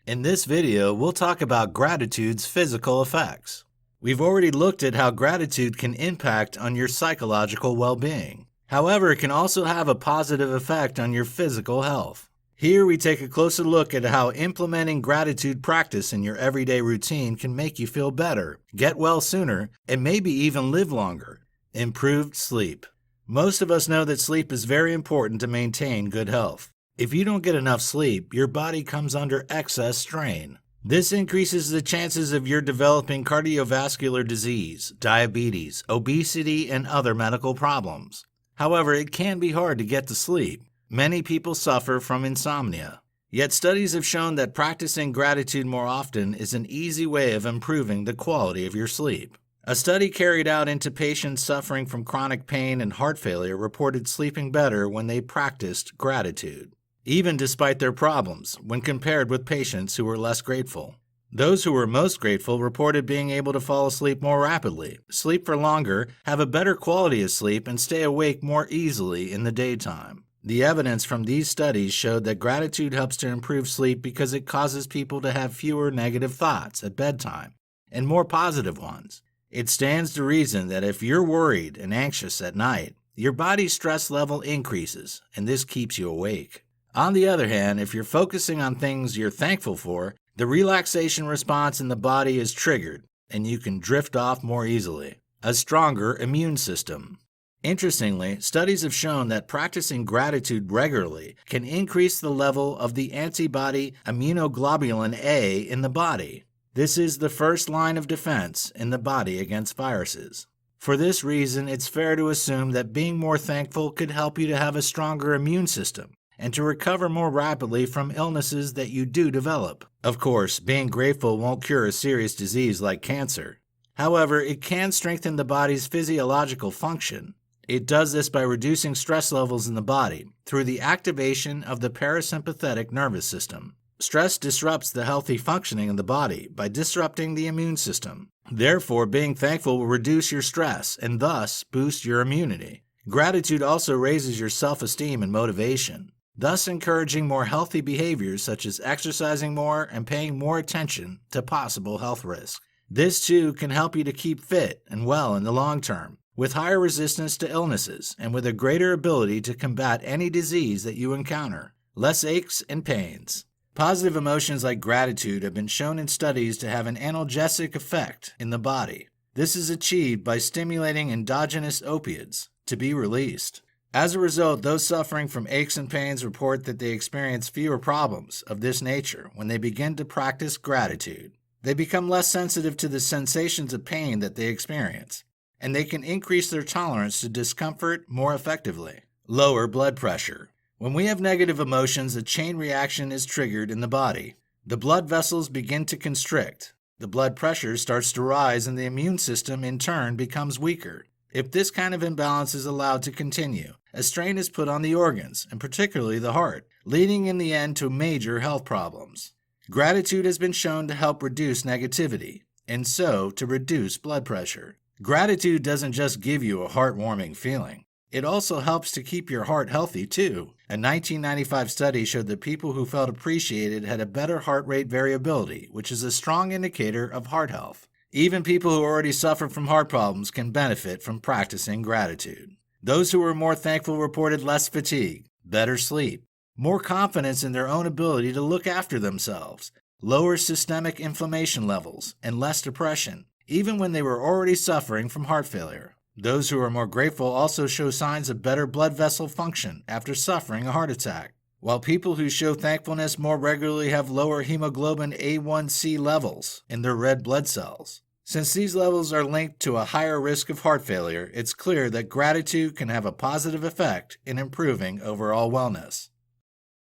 In this video, we'll talk about gratitude's physical effects. We've already looked at how gratitude can impact on your psychological well-being. However, it can also have a positive effect on your physical health. Here we take a closer look at how implementing gratitude practice in your everyday routine can make you feel better, get well sooner, and maybe even live longer. Improved sleep. Most of us know that sleep is very important to maintain good health. If you don't get enough sleep, your body comes under excess strain. This increases the chances of your developing cardiovascular disease, diabetes, obesity, and other medical problems. However, it can be hard to get to sleep. Many people suffer from insomnia. Yet studies have shown that practicing gratitude more often is an easy way of improving the quality of your sleep. A study carried out into patients suffering from chronic pain and heart failure reported sleeping better when they practiced gratitude, even despite their problems, when compared with patients who were less grateful. Those who were most grateful reported being able to fall asleep more rapidly, sleep for longer, have a better quality of sleep, and stay awake more easily in the daytime. The evidence from these studies showed that gratitude helps to improve sleep because it causes people to have fewer negative thoughts at bedtime and more positive ones. It stands to reason that if you're worried and anxious at night, your body's stress level increases, and this keeps you awake. On the other hand, if you're focusing on things you're thankful for, the relaxation response in the body is triggered, and you can drift off more easily. A stronger immune system. Interestingly, studies have shown that practicing gratitude regularly can increase the level of the antibody immunoglobulin A in the body. This is the first line of defense in the body against viruses. For this reason, it's fair to assume that being more thankful could help you to have a stronger immune system and to recover more rapidly from illnesses that you do develop. Of course, being grateful won't cure a serious disease like cancer. However, it can strengthen the body's physiological function. It does this by reducing stress levels in the body through the activation of the parasympathetic nervous system. Stress disrupts the healthy functioning of the body by disrupting the immune system. Therefore, being thankful will reduce your stress and thus boost your immunity. Gratitude also raises your self-esteem and motivation, thus encouraging more healthy behaviors such as exercising more and paying more attention to possible health risks. This too can help you to keep fit and well in the long term, with higher resistance to illnesses and with a greater ability to combat any disease that you encounter. Less aches and pains. Positive emotions like gratitude have been shown in studies to have an analgesic effect in the body. This is achieved by stimulating endogenous opioids to be released. As a result, those suffering from aches and pains report that they experience fewer problems of this nature when they begin to practice gratitude. They become less sensitive to the sensations of pain that they experience, and they can increase their tolerance to discomfort more effectively. Lower blood pressure. When we have negative emotions, a chain reaction is triggered in the body. The blood vessels begin to constrict. The blood pressure starts to rise, and the immune system in turn becomes weaker. If this kind of imbalance is allowed to continue, a strain is put on the organs, and particularly the heart, leading in the end to major health problems. Gratitude has been shown to help reduce negativity, and so to reduce blood pressure. Gratitude doesn't just give you a heartwarming feeling. It also helps to keep your heart healthy, too. A 1995 study showed that people who felt appreciated had a better heart rate variability, which is a strong indicator of heart health. Even people who already suffer from heart problems can benefit from practicing gratitude. Those who were more thankful reported less fatigue, better sleep, more confidence in their own ability to look after themselves, lower systemic inflammation levels, and less depression, even when they were already suffering from heart failure. Those who are more grateful also show signs of better blood vessel function after suffering a heart attack, while people who show thankfulness more regularly have lower hemoglobin A1C levels in their red blood cells. Since these levels are linked to a higher risk of heart failure, it's clear that gratitude can have a positive effect in improving overall wellness.